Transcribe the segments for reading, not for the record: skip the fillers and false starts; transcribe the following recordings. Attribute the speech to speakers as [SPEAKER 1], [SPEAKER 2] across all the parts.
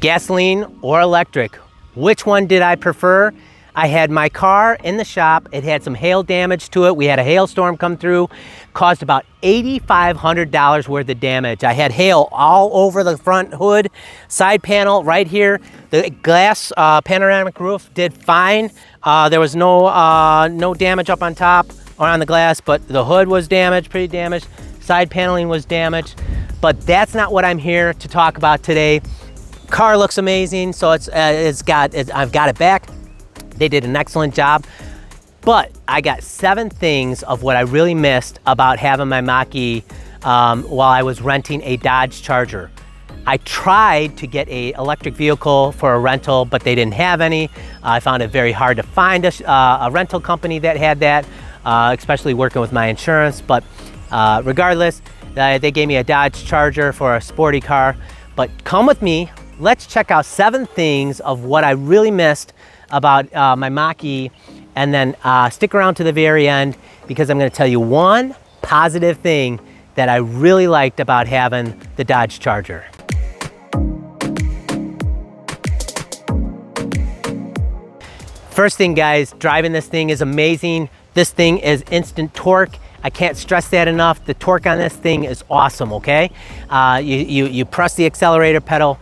[SPEAKER 1] Gasoline or electric? Which one did I prefer? I had my car in the shop. It had some hail damage to it. We had a hailstorm come through, caused about $8,500 worth of damage. I had hail all over the front hood, side panel right here. The glass panoramic roof did fine. There was no damage up on top or on the glass, but the hood was damaged, pretty damaged. Side paneling was damaged, but that's not what I'm here to talk about today. Car looks amazing, so I've got it back. They did an excellent job, but I got 7 things of what I really missed about having my Mach-E while I was renting a Dodge Charger. I tried to get an electric vehicle for a rental, but they didn't have any. I found it very hard to find a rental company that had that, especially working with my insurance. But regardless, they gave me a Dodge Charger for a sporty car. But come with me, let's check out 7 things of what I really missed about my Mach-E, and then stick around to the very end because I'm going to tell you one positive thing that I really liked about having the Dodge Charger. First thing, guys, driving this thing is amazing. This thing is instant torque. I can't stress that enough. The torque on this thing is awesome, okay? You press the accelerator pedal,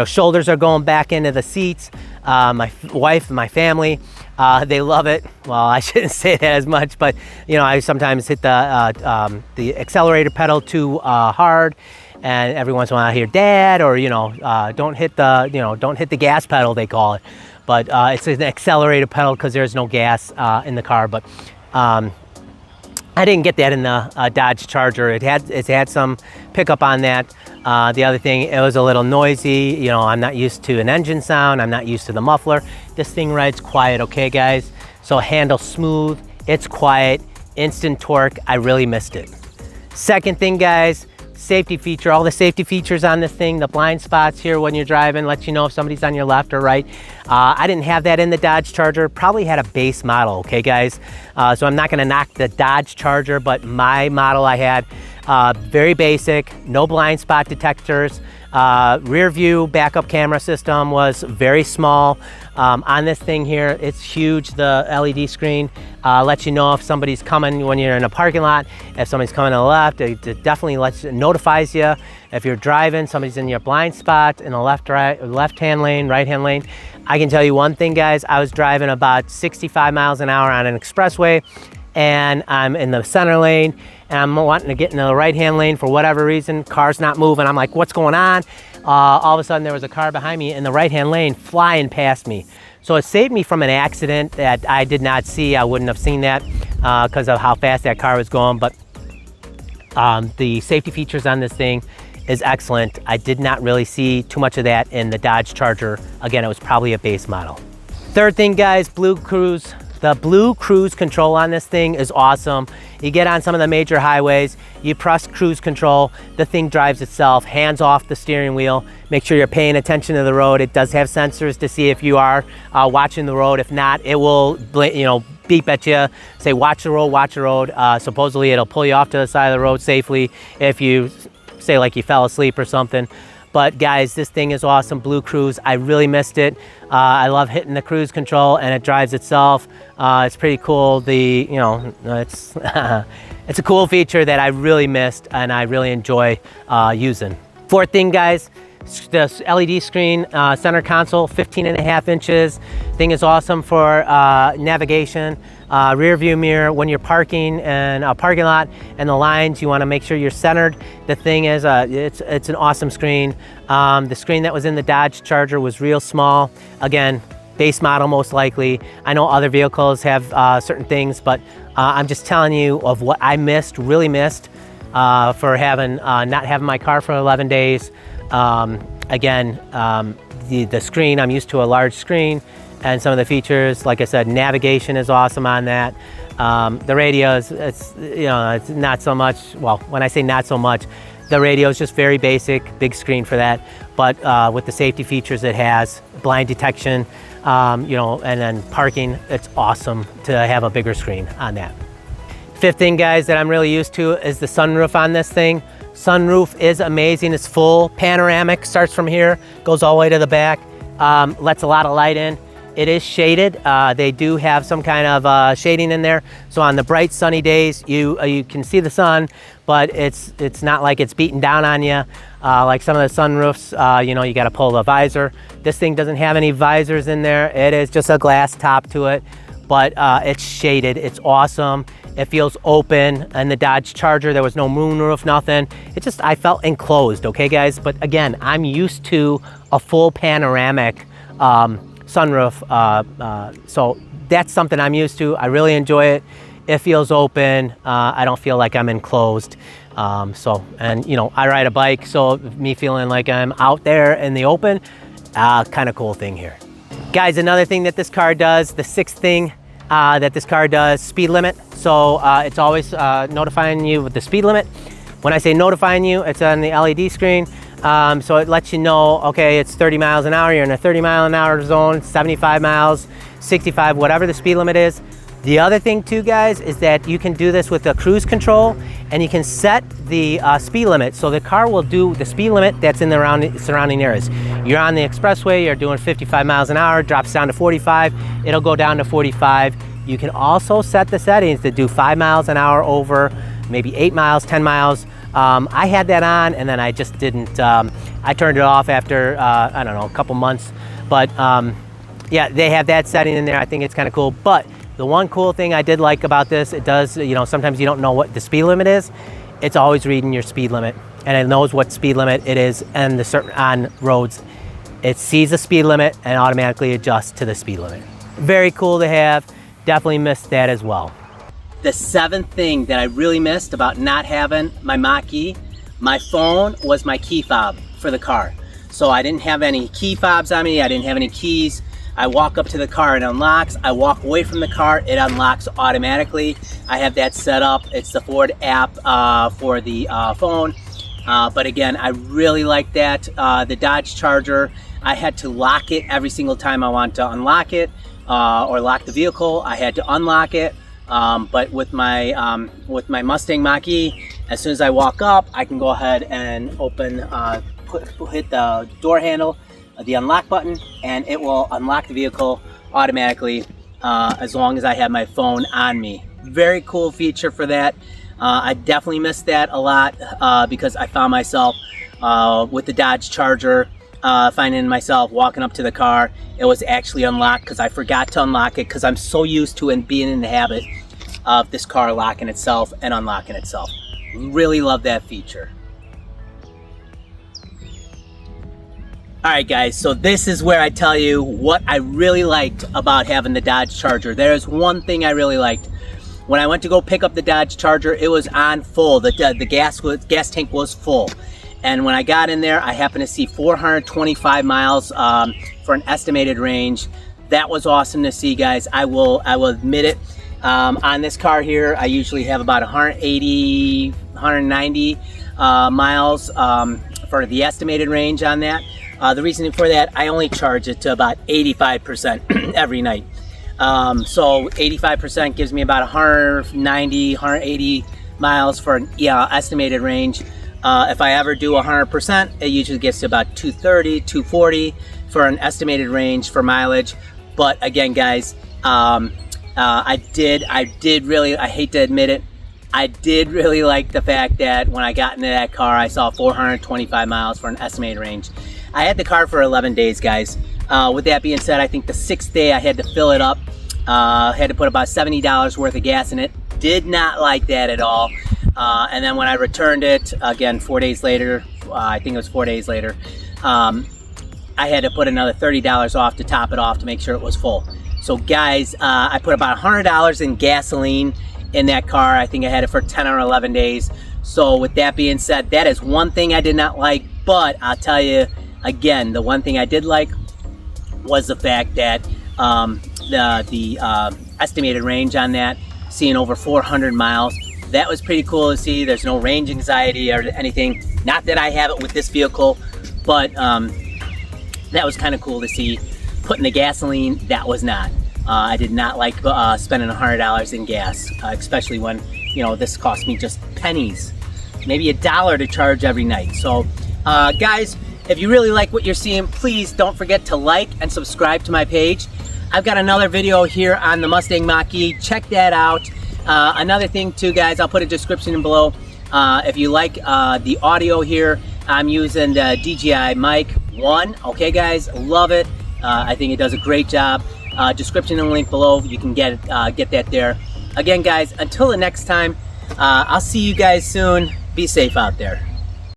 [SPEAKER 1] shoulders are going back into the seats. My wife, my family, they love it. Well, I shouldn't say that as much, but I sometimes hit the accelerator pedal too hard, and every once in a while I hear Dad, or don't hit the gas pedal, they call it. But it's an accelerator pedal because there's no gas in the car. But I didn't get that in the Dodge Charger. It had some pickup on that. The other thing, it was a little noisy. I'm not used to an engine sound. I'm not used to the muffler. This thing rides quiet, okay, guys? So handles smooth, it's quiet, instant torque. I really missed it. Second thing, guys, safety feature. All the safety features on this thing, the blind spots here when you're driving, lets you know if somebody's on your left or right. I didn't have that in the Dodge Charger. Probably had a base model, okay, guys? So I'm not gonna knock the Dodge Charger, but my model I had, very basic, no blind spot detectors. Rear view backup camera system was very small. On this thing here, it's huge. The LED screen lets you know if somebody's coming when you're in a parking lot. If somebody's coming to the left, it definitely notifies you. If you're driving, somebody's in your blind spot in the left-hand lane, right-hand lane. I can tell you one thing, guys. I was driving about 65 miles an hour on an expressway, and I'm in the center lane, and I'm wanting to get in the right-hand lane for whatever reason. Car's not moving. I'm like, what's going on? All of a sudden, there was a car behind me in the right-hand lane flying past me. So it saved me from an accident that I did not see. I wouldn't have seen that because of how fast that car was going. But the safety features on this thing is excellent. I did not really see too much of that in the Dodge Charger. Again, it was probably a base model. Third thing, guys, Blue Cruise. The Blue Cruise control on this thing is awesome. You get on some of the major highways, you press cruise control, the thing drives itself, hands off the steering wheel. Make sure you're paying attention to the road. It does have sensors to see if you are watching the road. If not, it will beep at you, say watch the road, watch the road. Supposedly it'll pull you off to the side of the road safely if you say like you fell asleep or something. But guys, this thing is awesome. Blue Cruise, I really missed it. I love hitting the cruise control and it drives itself. It's pretty cool. It's it's a cool feature that I really missed and I really enjoy using. Fourth thing, guys, this LED screen, center console, 15.5 inches. Thing is awesome for navigation. Rear view mirror when you're parking in a parking lot and the lines, you want to make sure you're centered. The thing is, it's an awesome screen. The screen that was in the Dodge Charger was real small. Again, base model most likely. I know other vehicles have certain things, but I'm just telling you of what I really missed for not having my car for 11 days. Again, the screen, I'm used to a large screen. And some of the features, like I said, navigation is awesome on that. The radio it's not so much. Well, when I say not so much, the radio is just very basic, big screen for that. But with the safety features it has, blind detection, and then parking, it's awesome to have a bigger screen on that. Fifth thing, guys, that I'm really used to is the sunroof on this thing. Sunroof is amazing. It's full panoramic, starts from here, goes all the way to the back, lets a lot of light in. It is shaded. They do have some kind of shading in there. So on the bright sunny days, you can see the sun, but it's not like it's beating down on you. Like some of the sunroofs, you know, you got to pull the visor. This thing doesn't have any visors in there. It is just a glass top to it, but it's shaded. It's awesome. It feels open. And the Dodge Charger, there was no moonroof, nothing. It just, I felt enclosed, okay guys? But again, I'm used to a full panoramic sunroof, so that's something I'm used to. I really enjoy it. It feels open. I don't feel like I'm enclosed. And you know, I ride a bike, so me feeling like I'm out there in the open, kind of cool thing here. Guys, another thing that this car does, the sixth thing that this car does, speed limit. So it's always notifying you with the speed limit. When I say notifying you, it's on the LED screen. So it lets you know, okay, it's 30 miles an hour, you're in a 30 mile an hour zone, 75 miles, 65, whatever the speed limit is. The other thing too, guys, is that you can do this with the cruise control, and you can set the speed limit. So the car will do the speed limit that's in the surrounding areas. You're on the expressway, you're doing 55 miles an hour, drops down to 45, it'll go down to 45. You can also set the settings to do 5 miles an hour over, maybe 8 miles, 10 miles. I had that on, and then I just didn't, I turned it off after, I don't know, a couple months. But yeah, they have that setting in there. I think it's kind of cool. But the one cool thing I did like about this, it does, you know, sometimes you don't know what the speed limit is. It's always reading your speed limit, and it knows what speed limit it is and on roads. It sees the speed limit and automatically adjusts to the speed limit. Very cool to have. Definitely missed that as well. The seventh thing that I really missed about not having my Mach-E, my phone was my key fob for the car. So I didn't have any key fobs on me, I didn't have any keys. I walk up to the car, it unlocks. I walk away from the car, it unlocks automatically. I have that set up. It's the Ford app for the phone. But again, I really like that. The Dodge Charger, I had to lock it every single time I want to unlock it or lock the vehicle. I had to unlock it. But with my Mustang Mach-E, as soon as I walk up, I can go ahead and open, hit the door handle, the unlock button, and it will unlock the vehicle automatically as long as I have my phone on me. Very cool feature for that. I definitely missed that a lot because I found myself with the Dodge Charger, finding myself walking up to the car. It was actually unlocked because I forgot to unlock it because I'm so used to and being in the habit of this car locking itself and unlocking itself. Really love that feature. All right guys, so this is where I tell you what I really liked about having the Dodge Charger. There's one thing I really liked. When I went to go pick up the Dodge Charger, it was on full. The gas tank was full. And when I got in there, I happened to see 425 miles for an estimated range. That was awesome to see, guys. I will admit it. On this car here, I usually have about 180, 190 miles for the estimated range on that. The reason for that, I only charge it to about 85% every night. So 85% gives me about 190, 180 miles for an estimated range. If I ever do 100%, it usually gets to about 230, 240 for an estimated range for mileage. But again, guys, I did really, I hate to admit it, I did really like the fact that when I got into that car, I saw 425 miles for an estimated range. I had the car for 11 days, guys. With that being said, I think the 6th day I had to fill it up. Had to put about $70 worth of gas in it. Did not like that at all. And then when I returned it, again, 4 days later, I think it was 4 days later, I had to put another $30 off to top it off to make sure it was full. So guys, I put about $100 in gasoline in that car. I think I had it for 10 or 11 days. So with that being said, that is one thing I did not like, but I'll tell you, again, the one thing I did like was the fact that the estimated range on that, seeing over 400 miles, that was pretty cool to see. There's no range anxiety or anything. Not that I have it with this vehicle, but that was kind of cool to see. Putting the gasoline, that was not. I did not like spending $100 in gas, especially when, you know, this cost me just pennies. maybe $1 to charge every night. So guys, if you really like what you're seeing, please don't forget to like and subscribe to my page. I've got another video here on the Mustang Mach-E. Check that out. Another thing too, guys, I'll put a description below. If you like the audio here, I'm using the DJI Mic 1. Okay, guys, love it. I think it does a great job. Description and link below. You can get that there. Again, guys, until the next time, I'll see you guys soon. Be safe out there.